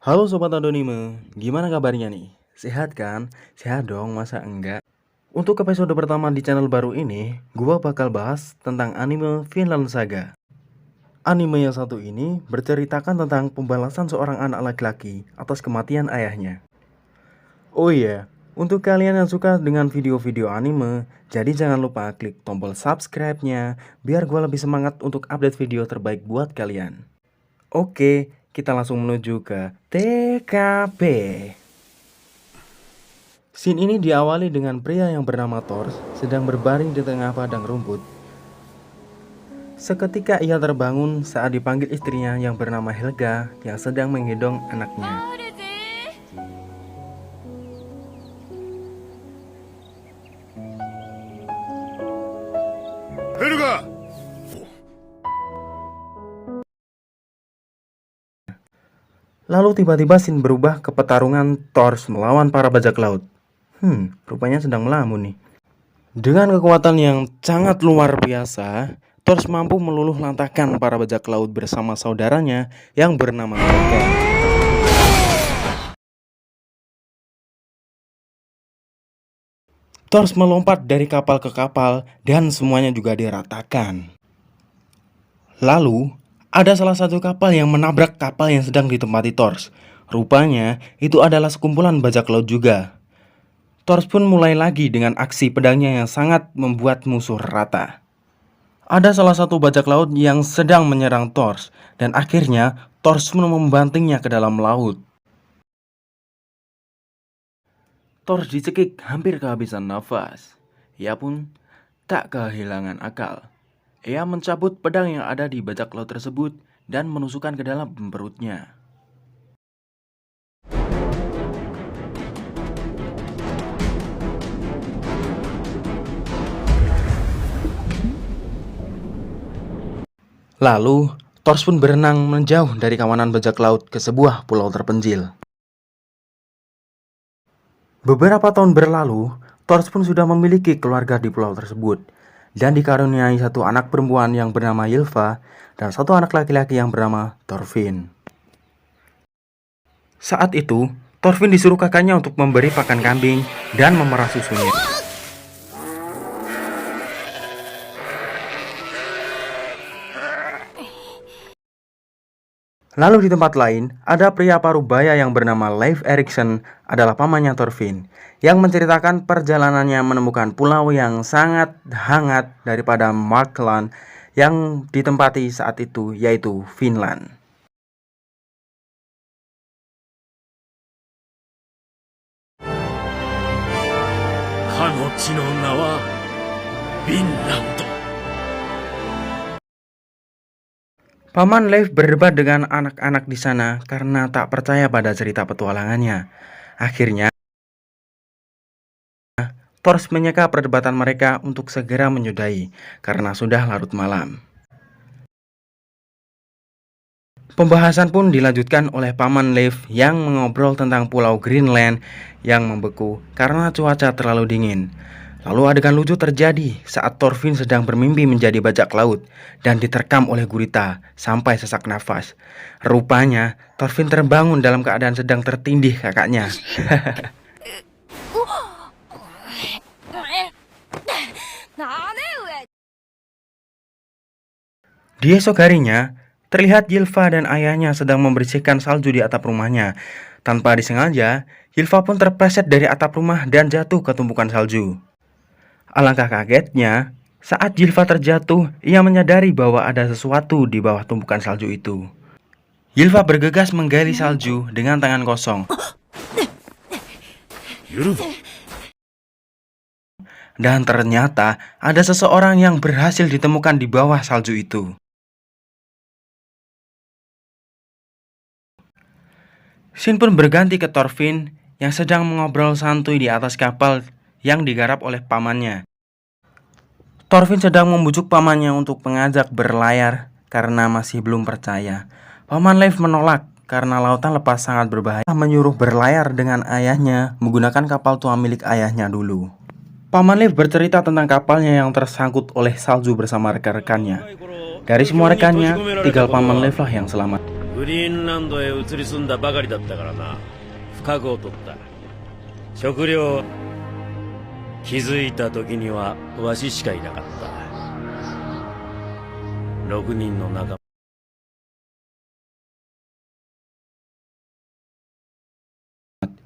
Halo Sobat Adonime, gimana kabarnya nih? Sehat kan? Sehat dong, masa enggak? Untuk episode pertama di channel baru ini, gua bakal bahas tentang anime Vinland Saga. Anime yang satu ini berceritakan tentang pembalasan seorang anak laki-laki atas kematian ayahnya. Oh iya, untuk kalian yang suka dengan video-video anime, jadi jangan lupa klik tombol subscribe-nya biar gua lebih semangat untuk update video terbaik buat kalian. Oke, kita langsung menuju ke TKP. Scene ini diawali dengan pria yang bernama Thor sedang berbaring di tengah padang rumput. Seketika ia terbangun saat dipanggil istrinya yang bernama Helga yang sedang menggendong anaknya. Helga! Lalu tiba-tiba scene berubah ke pertarungan Thor melawan para bajak laut. Rupanya sedang melamun nih. Dengan kekuatan yang sangat luar biasa, Thor mampu meluluh lantahkan para bajak laut bersama saudaranya yang bernama Loke. Thor melompat dari kapal ke kapal dan semuanya juga diratakan. Lalu, ada salah satu kapal yang menabrak kapal yang sedang ditempati Thor. Rupanya, itu adalah sekumpulan bajak laut juga. Thor pun mulai lagi dengan aksi pedangnya yang sangat membuat musuh rata. Ada salah satu bajak laut yang sedang menyerang Thor, dan akhirnya Thor pun membantingnya ke dalam laut. Thor dicekik hampir kehabisan nafas. Ia pun tak kehilangan akal. Ia mencabut pedang yang ada di bajak laut tersebut dan menusukkan ke dalam perutnya. Lalu, Thor pun berenang menjauh dari kawanan bajak laut ke sebuah pulau terpencil. Beberapa tahun berlalu, Thor pun sudah memiliki keluarga di pulau tersebut dan dikaruniai satu anak perempuan yang bernama Ylva dan satu anak laki-laki yang bernama Thorfinn. Saat itu, Thorfinn disuruh kakaknya untuk memberi pakan kambing dan memerah susunya. Lalu di tempat lain, ada pria parubaya yang bernama Leif Erikson adalah pamannya Thorfinn yang menceritakan perjalanannya menemukan pulau yang sangat hangat daripada Markland yang ditempati saat itu, yaitu Finland. Hanochi no na wa Vinland. Paman Leif berdebat dengan anak-anak di sana karena tak percaya pada cerita petualangannya. Akhirnya, Thor menyeka perdebatan mereka untuk segera menyudahi karena sudah larut malam. Pembahasan pun dilanjutkan oleh Paman Leif yang mengobrol tentang pulau Greenland yang membeku karena cuaca terlalu dingin. Lalu adegan lucu terjadi saat Thorfinn sedang bermimpi menjadi bajak laut dan diterkam oleh gurita sampai sesak nafas. Rupanya Thorfinn terbangun dalam keadaan sedang tertindih kakaknya. Di esok harinya, terlihat Ylva dan ayahnya sedang membersihkan salju di atap rumahnya. Tanpa disengaja, Ylva pun terpleset dari atap rumah dan jatuh ke tumpukan salju. Alangkah kagetnya, saat Ylva terjatuh, ia menyadari bahwa ada sesuatu di bawah tumpukan salju itu. Ylva bergegas menggali salju dengan tangan kosong. Dan ternyata ada seseorang yang berhasil ditemukan di bawah salju itu. Scene pun berganti ke Thorfinn yang sedang mengobrol santuy di atas kapal yang digarap oleh pamannya. Thorfinn sedang membujuk pamannya untuk mengajak berlayar karena masih belum percaya. Paman Leif menolak karena lautan lepas sangat berbahaya, menyuruh berlayar dengan ayahnya menggunakan kapal tua milik ayahnya dulu. Paman Leif bercerita tentang kapalnya yang tersangkut oleh salju bersama rekan-rekannya. Dari semua rekannya, tinggal Paman Leif lah yang selamat. グリーンランドへ移り住んだばかりだったからな。不覚を取った。食料、気づいた時にはわししかいなかった。6人の仲間。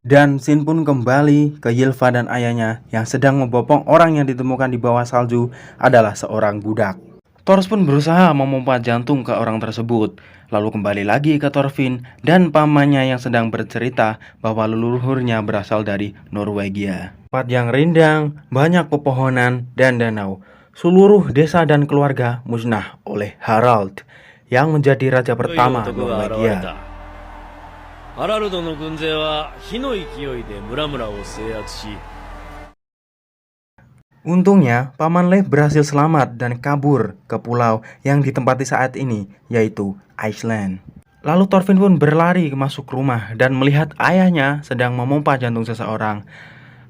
Dan Shin pun kembali ke Ylva dan ayahnya yang sedang membopong orang yang ditemukan di bawah salju adalah seorang budak. Thors pun berusaha memompa jantung ke orang tersebut, lalu kembali lagi ke Thorfinn dan pamannya yang sedang bercerita bahwa leluhurnya berasal dari Norwegia. Tempat yang rindang, banyak pepohonan dan danau. Seluruh desa dan keluarga musnah oleh Harald yang menjadi raja pertama Norwegia. ハラルドの軍勢は火の勢いで村々を制圧し、 Untungnya, Paman Leif berhasil selamat dan kabur ke pulau yang ditempati saat ini, yaitu Iceland. Lalu Thorfinn pun berlari masuk rumah dan melihat ayahnya sedang memompa jantung seseorang.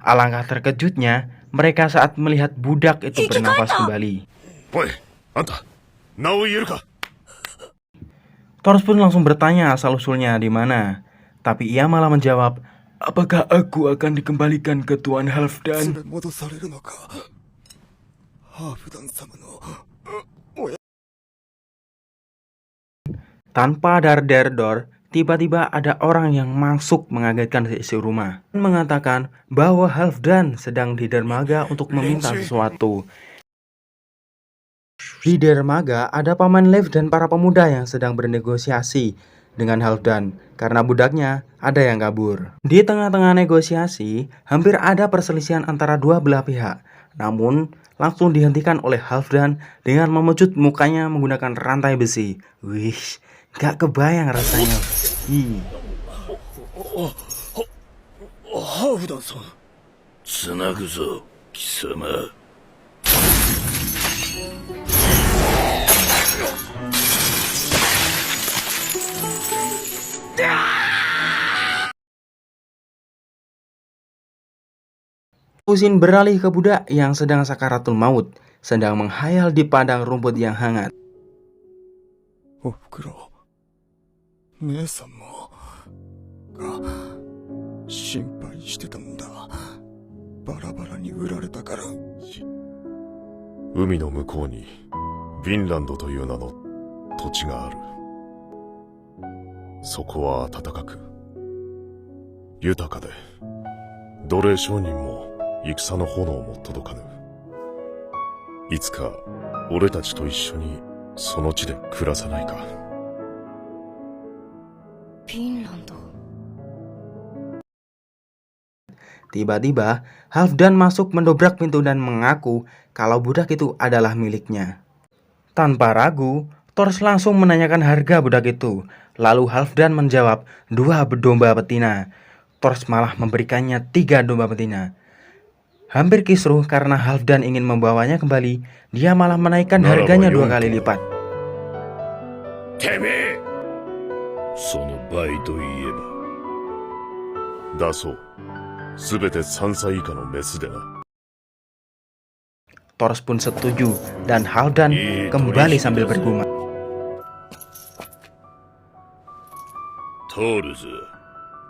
Alangkah terkejutnya mereka saat melihat budak itu bernapas kembali. Oi, anta, Naoi iru ka? Thors pun langsung bertanya asal-usulnya di mana. Tapi ia malah menjawab, apakah aku akan dikembalikan ke Tuan Halfdan? Tanpa dar-der-dor, tiba-tiba ada orang yang masuk mengagetkan seisi rumah. Mengatakan bahwa Halfdan sedang di dermaga untuk meminta sesuatu. Di dermaga ada Paman Leif dan para pemuda yang sedang bernegosiasi dengan Halfdan karena budaknya ada yang kabur. Di tengah-tengah negosiasi, hampir ada perselisihan antara dua belah pihak. Namun, langsung dihentikan oleh Halfdan dengan memecut mukanya menggunakan rantai besi. Wih, gak kebayang rasanya. Halfdan-san, tsunagu zo, kisama. Shin beralih ke budak yang sedang sakaratul maut, sedang menghayal di padang rumput yang hangat. Umi no mukou ni Vinland toいう名の土地がある。そこは暖かく豊かで、奴隷商人も戦の炎も届かぬ。いつか俺たちと一緒にその地で暮らさないか。フィンランド。 Tiba-tiba, Halfdan masuk mendobrak pintu dan mengaku kalau budak itu adalah miliknya. Tanpa ragu, Thors langsung menanyakan harga budak itu. Lalu Halfdan menjawab 2 domba betina. Thors malah memberikannya 3 domba betina. Hampir kisruh karena Halfdan ingin membawanya kembali, dia malah menaikkan harganya 2 kali lipat. Teme! Sono bai to ieba. だそう。すべて3歳以下のメスでな。 Thors pun setuju dan Halfdan kembali sambil bergumam. トールズ、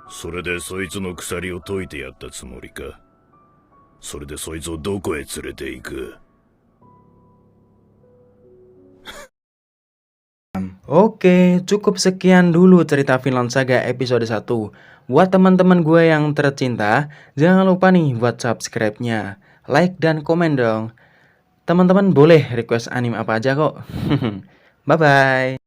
それでそいつの鎖を解いてやったつもりか。それでそいつをどこへ連れて行く？ Oke, cukup sekian dulu cerita Vinland Saga episode 1. Buat teman-teman gue yang tercinta, jangan lupa nih buat subscribe-nya, like dan komen dong. Teman-teman boleh request anime apa aja kok. Bye-bye.